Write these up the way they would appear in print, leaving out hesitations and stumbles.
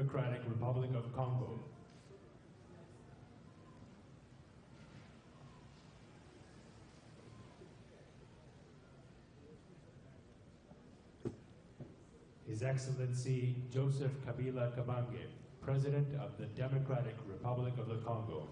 Democratic Republic of Congo. His Excellency Joseph Kabila Kabange, President of the Democratic Republic of the Congo.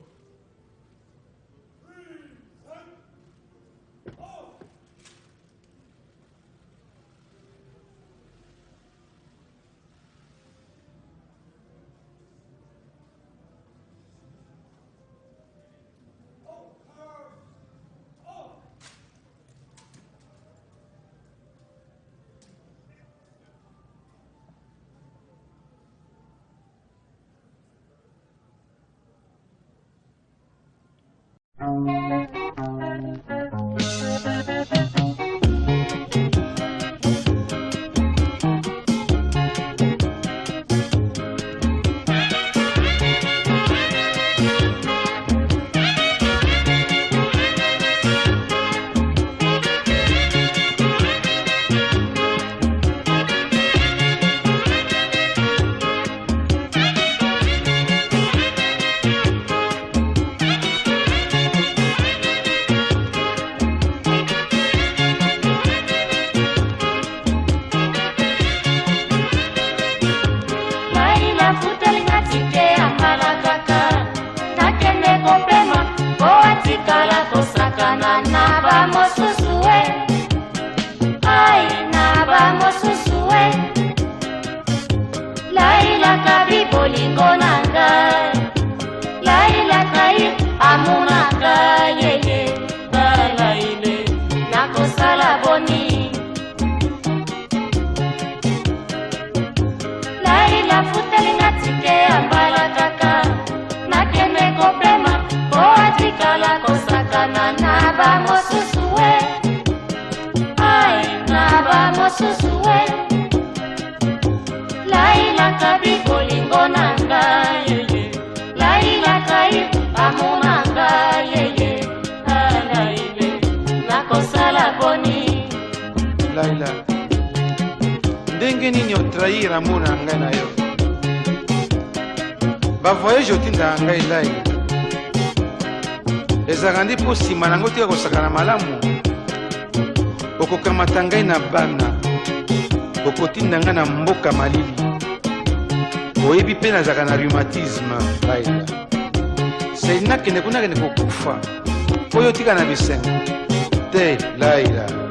Laila, ndenge nini otrahir amour na ngai na yo? Ba voyage otinda ngai Laila ezalaka ndi mpo nsima nango tika kosakana malamu. Okokamata ngai na bana, okotinda ngai na mboka malili. Oyebi mpe nazalaka na rhumatisme Laila. Sei nakende kuna kende kokufa mpo yo tika na bisengo te Laila.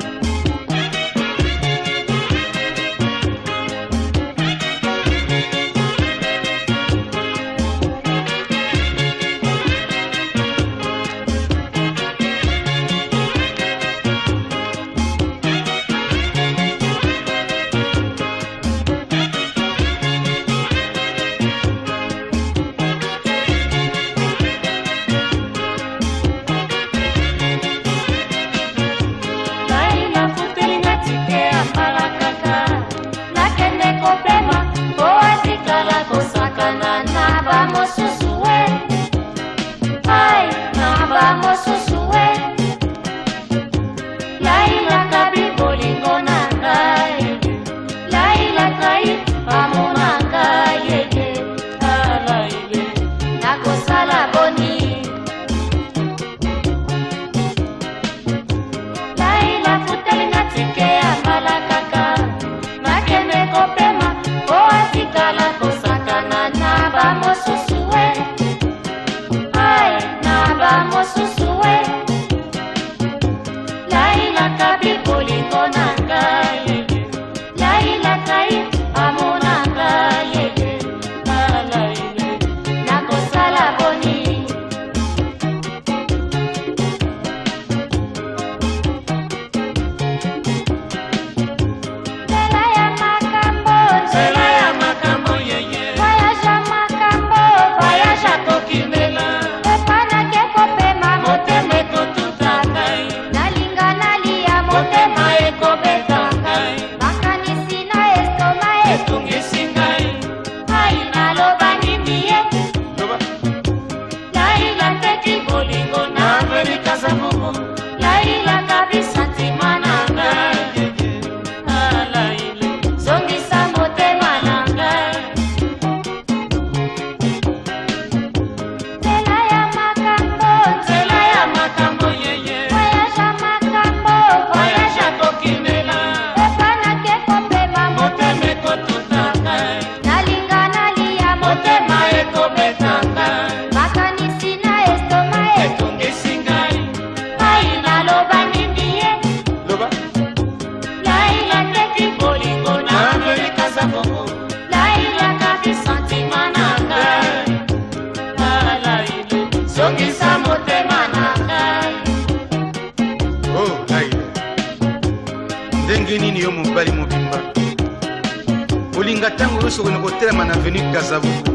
kolinga ntango nyonso okende kotelema na avenue Kazavubu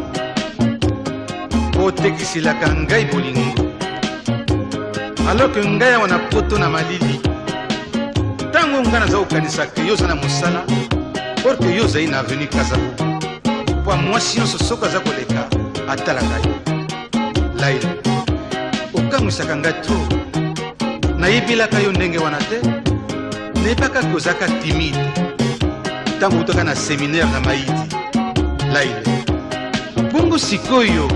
otekiselaka ngai bolingo alors que ngai awa na poto na malili ntango ngai naza kokanisa ke yo oza na mosala or ke yo ozali na avenue Kazavubu po mwasi nyonso soki aza koleka atalaka yo Laila okangwisaka ngai tro nayebelaka yo ndenge wana te nayebaka ke ozalaka timide ntango utaka na séminaire na Maïdi Laila bongo sikoyo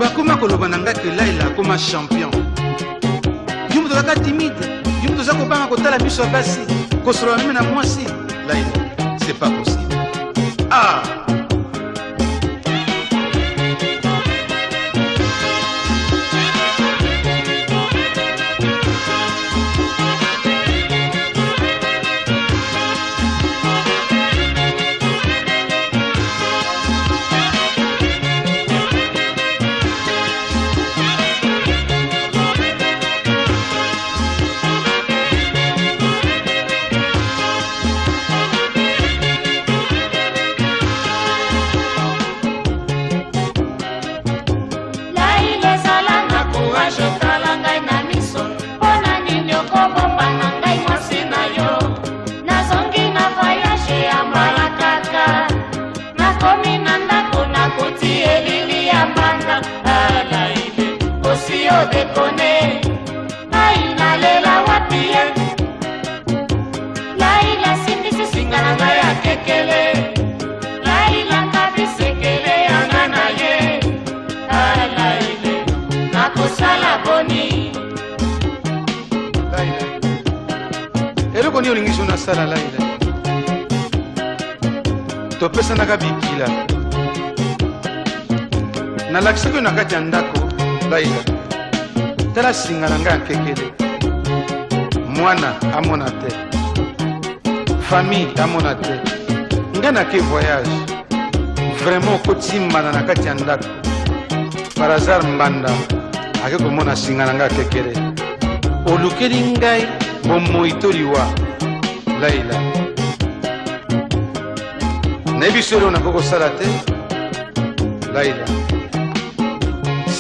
bakoma koloba na ngai ke Laila akoma champion yo moto ozalaka timide yo moto oza kobanga kotala biso ya basi kosolola meme na mwasi Laila c'est pas possible ah dekone Laila lela wapie Laila sindisi singana na ya kekele Laila kabisekele angana ye Laila nakosala boni Laila eloko nini olingi so nasala Laila topesanaka bikila nalakisaki yo na kati ya ndako Laila tala singa na ngai akekele mwana amona te famille amona te ngai nake voyage vraiment okotimbana na kati ya ndako par hasard mbanda ake komona singa na ngai akekele olukeli ngai bomoi to liwa Laila nayebi so eloo nakoki kosala te Laila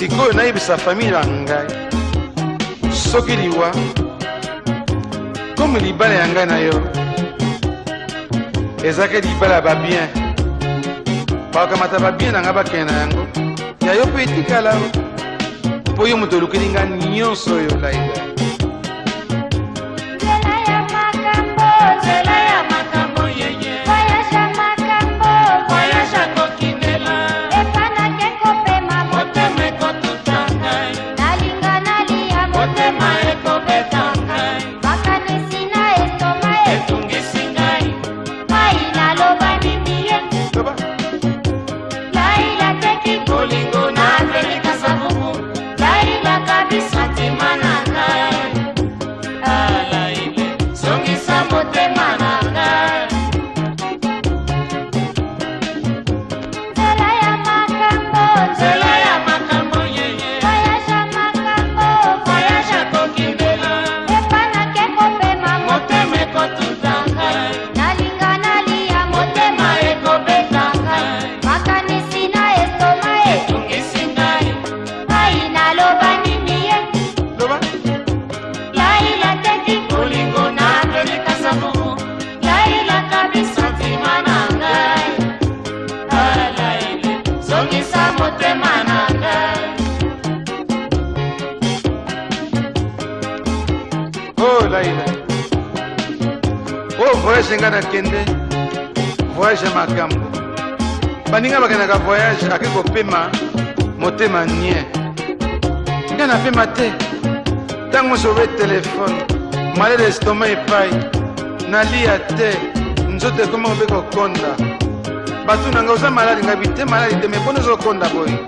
sikoyo nayebisa famille na ngai soki liwa comme libala ya ngai na yo ezalaki libala ya babien bakamata babien na ngai bakende na yango ya yo mpe etikala mpo yo moto olukeli ngai nyonso oyo Laila Laila o voyage nga nakende voyage ya makambo baninga bakendaka voyage ake kopema motema nie nga napema te ntango sobe telefone malade estoma epai nalia te nzoto ekoma obe kokonda batu na nga oza maladi nga bite maladi te me mpona ozokonda boye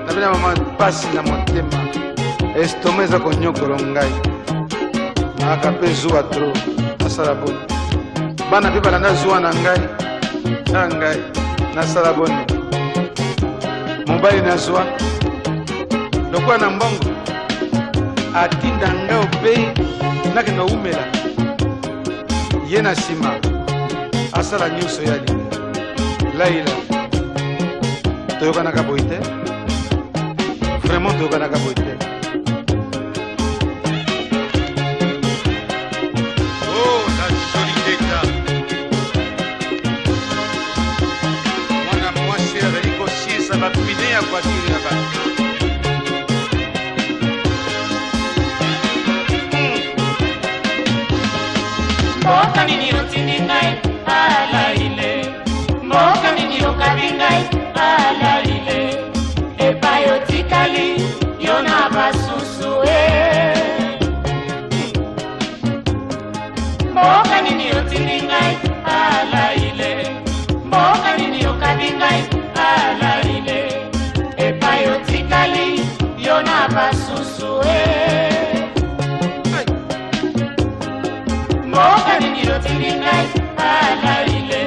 nabena mama pasi na motema estoma eza konyokolo ngai aka mpe zuwa tro nasala boni bana mpe balanda zuwa na ngai na ngai nasala boni mobali na zwa lokola na mbongo atinda ngai opei nakenda umela ye na nsima asala nyonso ya lingi laila toyokanaka boye te vraiment toyokanaka boye te oh la jolie teta mwana mwasi azali kosiesa bapine ya voiture ya bato mboka nini otindi ngai alaile mboka nini okabi ngai alaile epai otikali yo na basusu mboka nini otindi ngai alaile mboka nini okabi ngai alaile epai otikali yo na basusu mboka nini otindi ngai alaile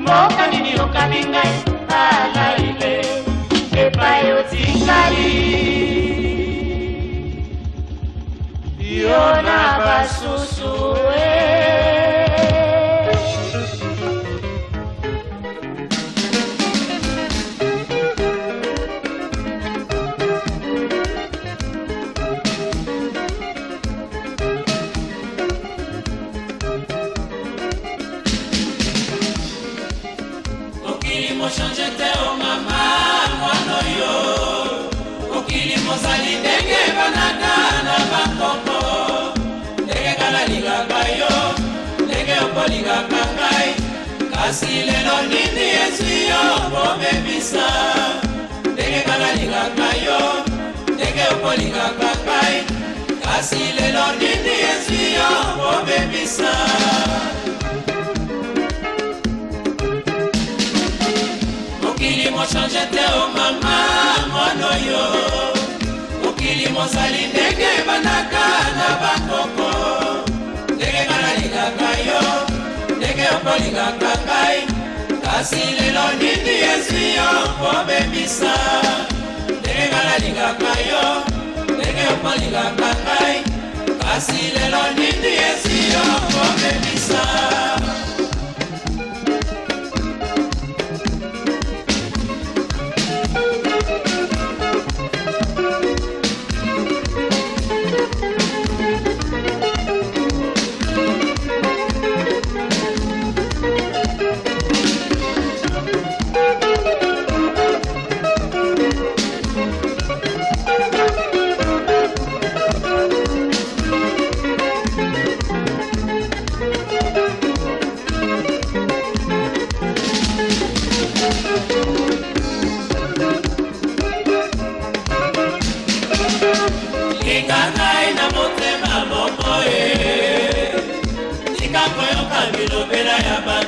mboka nini okabi ngai alaile epai otikali yo na basusu Change te o mama mwana yo okili mozali ndenge banaka na bakoko ndenge kala ligaka yo ndenge okolingaka ngai kasi lelo nini ezwi yo kobebisa ndenge kala ligaka yo ndenge okolingaka ngai kasi lelo nini ezwi yo kobebisa mokili mochange te o mama mwana yo mokili mozali ndenge banaka na bakoko ndenge banalingaka yo ndenge okolingaka ngai kasi lelo nini ezwi yo kobebisa ndenge banalingaka yo ndenge okolingaka ngai kasi lelo nini ezwi yo kobebisa Ngai na motema moko tika koyoka bilobela ya